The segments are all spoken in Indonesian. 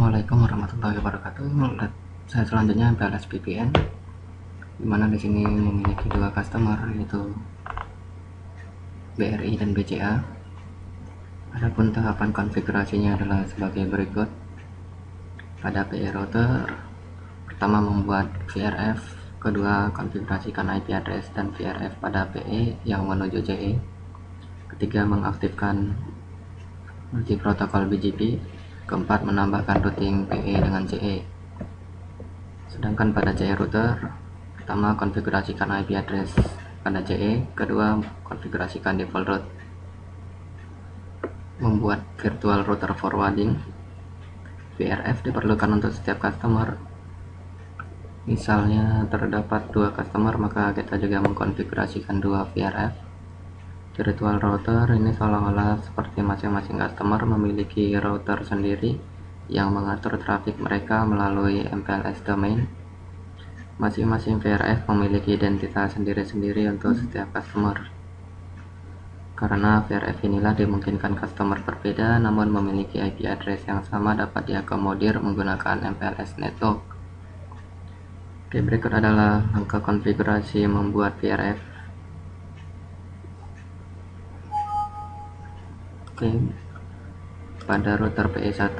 Assalamualaikum warahmatullahi wabarakatuh. Saya selanjutnya MPLS VPN, dimana di sini memiliki dua customer, yaitu BRI dan BCA. Adapun tahapan konfigurasinya adalah sebagai berikut. Pada PE router, pertama membuat VRF, kedua konfigurasikan IP address dan VRF pada PE yang menuju CE, ketiga mengaktifkan multi protokol BGP, keempat menambahkan routing PE dengan CE. Sedangkan pada CE router, pertama konfigurasikan IP address pada CE, kedua konfigurasikan default route. Membuat virtual router forwarding. VRF diperlukan untuk setiap customer. Misalnya terdapat dua customer, maka kita juga mengkonfigurasikan dua VRF. Virtual router ini seolah-olah seperti masing-masing customer memiliki router sendiri yang mengatur trafik mereka melalui MPLS domain. Masing-masing VRF memiliki identitas sendiri-sendiri untuk setiap customer. Karena VRF inilah dimungkinkan customer berbeda namun memiliki IP address yang sama dapat diakomodir menggunakan MPLS network. Oke, berikut adalah langkah konfigurasi membuat VRF. Oke, pada router PE1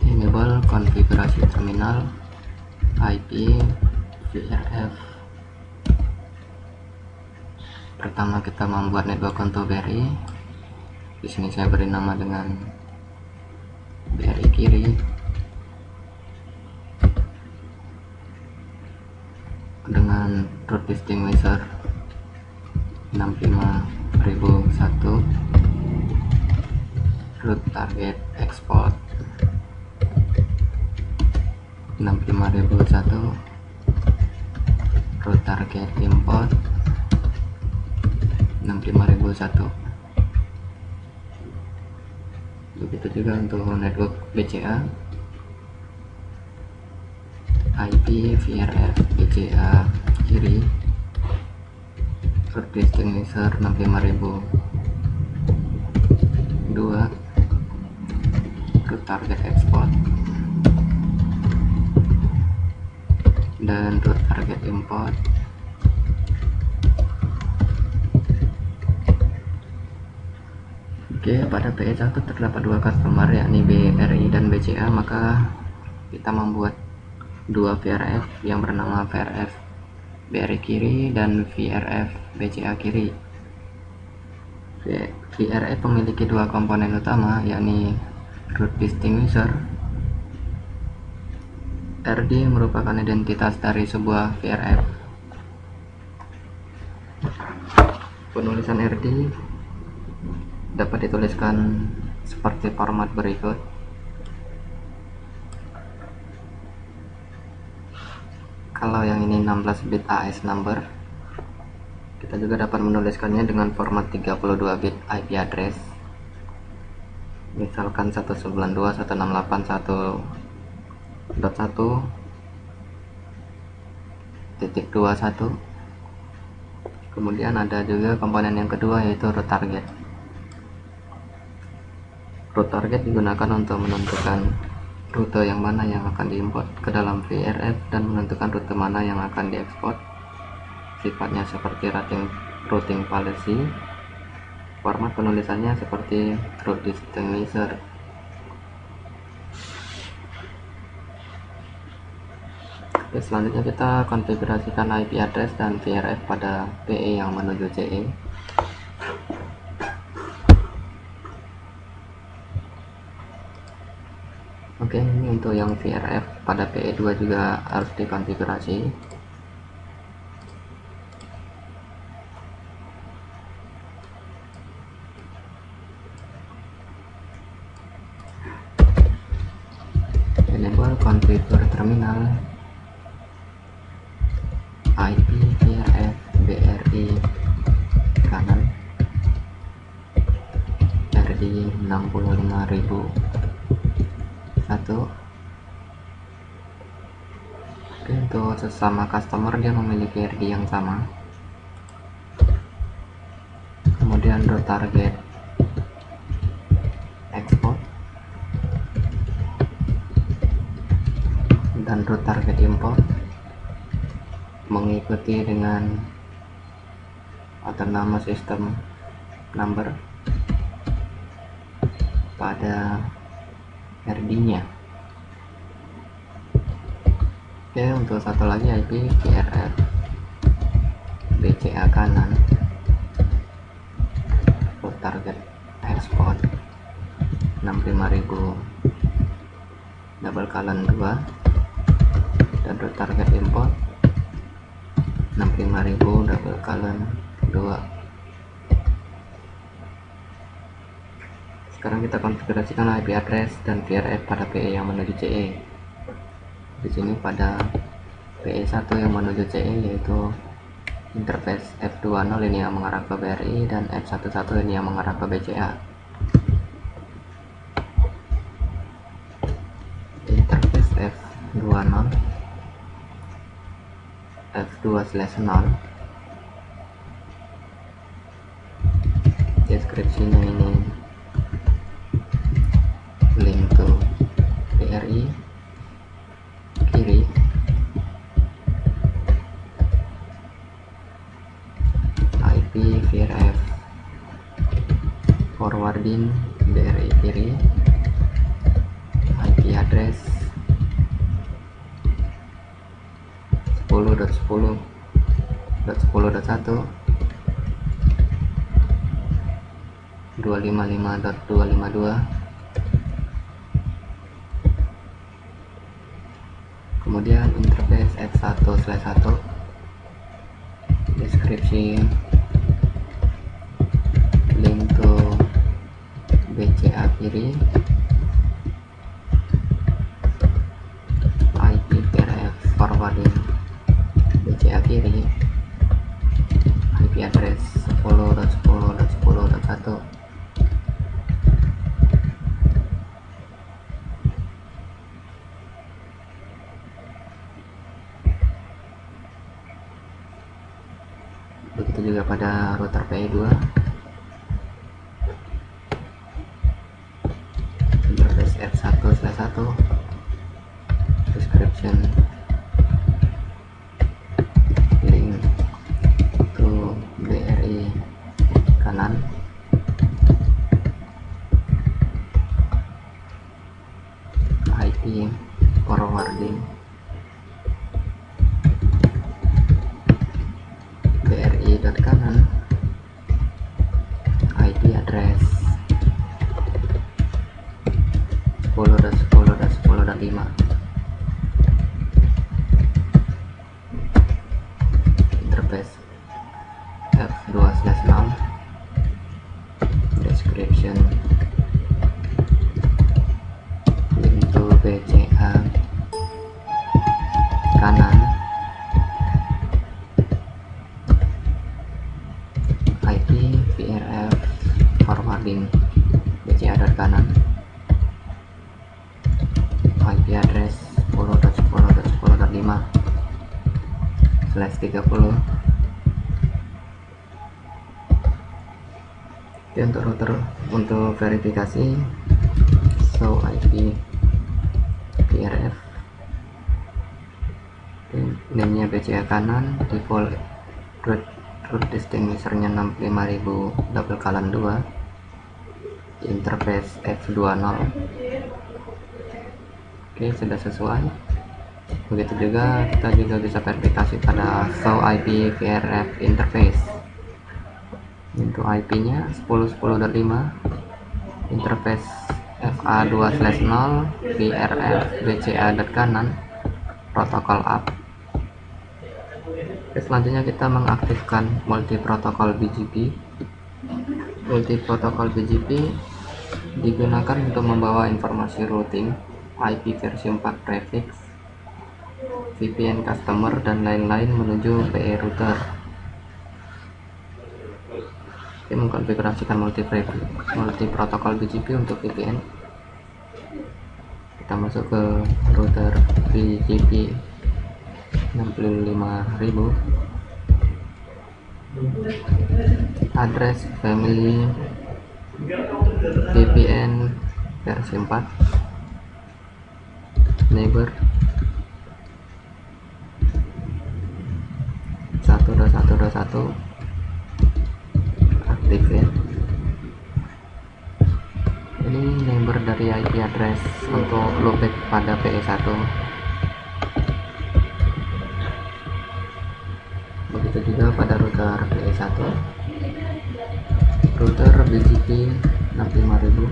enable konfigurasi terminal IP VRF. Pertama kita membuat network untuk BRI. Di sini saya beri nama dengan BRI kiri. Dengan route distinguisher 65001, route target export 65001, route target import 65001. Begitu juga untuk network BCA, IP VRF BCA kiri, route distinguisher 65002, route target export dan route target import. Oke, pada PE1 terdapat dua customer, yakni BRI dan BCA, maka kita membuat dua VRF yang bernama VRF BRI kiri dan VRF BCA kiri. VRF memiliki dua komponen utama, yakni route distinguisher. RD merupakan identitas dari sebuah VRF. Penulisan RD dapat dituliskan seperti format berikut. Kalau yang ini 16 bit AS number, kita juga dapat menuliskannya dengan format 32 bit IP address. Misalkan 192.168.1.1.21. Kemudian ada juga komponen yang kedua, yaitu route target. Route target digunakan untuk menentukan rute yang mana yang akan diimport ke dalam VRF dan menentukan rute mana yang akan diekspor. Sifatnya seperti routing policy. Format penulisannya seperti route distinguisher. Oke, selanjutnya kita konfigurasikan IP address dan VRF pada PE yang menuju CE. Oke, ini untuk yang VRF pada PE2 juga harus dikonfigurasi. Enable configure terminal IP VRF BRI kanan RD 65001. Oke, untuk sesama customer dia memiliki RD yang sama. kemudian root target export dan root target import mengikuti dengan atas sistem number pada RD nya. Oke, untuk satu lagi IP VRF BCA kanan, root target export 65000 double colon 2 dan root target import 65000 double colon 2. Sekarang kita konfigurasikan IP address dan VRF pada PE yang menuju CE. Di sini pada PE1 yang menuju CE yaitu interface F20 ini yang mengarah ke BRI dan F11 ini yang mengarah ke BCA. Interface F20 F2/0 deskripsinya ini link to BRI kiri, IP VRF forwarding BRI kiri, IP address 10.10.10.1 255.252. Kemudian interface F1/1 deskripsi link to BCA kiri, IP VRF forwarding BCA kiri, IP address 10.10.10.1 begitu juga pada router PE2 interface F1/1 description link to BRI kanan, IP forwarding BRI.kanan, IP address 10.10.10.5. Interface F2/0 description link to BCA kanan, IP VRF forwarding BCA dari kanan, IP address 10.10.10.5/30. Oke, untuk router untuk verifikasi show IP VRF, name nya BCA kanan, default root distinguisher nya 65000 double colon 2, interface F20. Oke, sudah sesuai. Begitu juga kita juga bisa verifikasi pada show IP VRF interface. Untuk IP nya 10.10.5, interface FA2/0 VRF BCA dari kanan, protokol up. Oke, selanjutnya kita mengaktifkan multi protokol BGP. Multi protokol BGP digunakan untuk membawa informasi routing, IP versi 4 prefix, VPN customer dan lain-lain menuju PE router. Oke, mengkonfigurasikan multi protokol BGP untuk VPN. Kita masuk ke router BGP 65000, address family VPN versi 4, neighbor 1.1.1 activate. Ini neighbor dari IP address untuk loopback pada PE1. Begitu juga pada router PE1, router BGP 65000,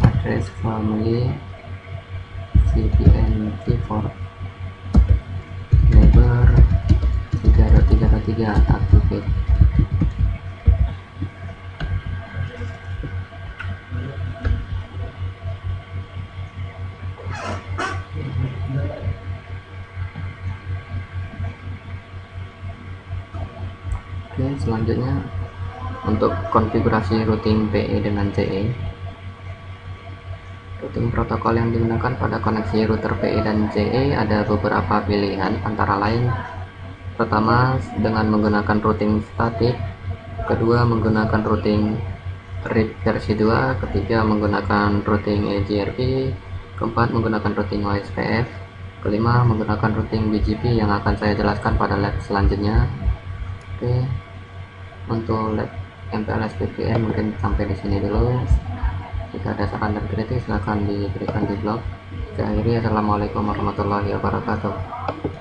address family VPN V4, neighbor 3.3.3 activate. Oke, selanjutnya untuk konfigurasi routing PE dengan CE. Routing protokol yang digunakan pada koneksi router PE dan CE ada beberapa pilihan, antara lain: pertama, dengan menggunakan routing statik; kedua, menggunakan routing RIP versi 2; ketiga, menggunakan routing EGRP; keempat, menggunakan routing OSPF; kelima, menggunakan routing BGP yang akan saya jelaskan pada lab selanjutnya. Oke, untuk lab MPLS VPN mungkin sampai di sini dulu. Jika ada saran dan kritik silahkan diberikan di blog. Saya akhiri, assalamualaikum warahmatullahi wabarakatuh.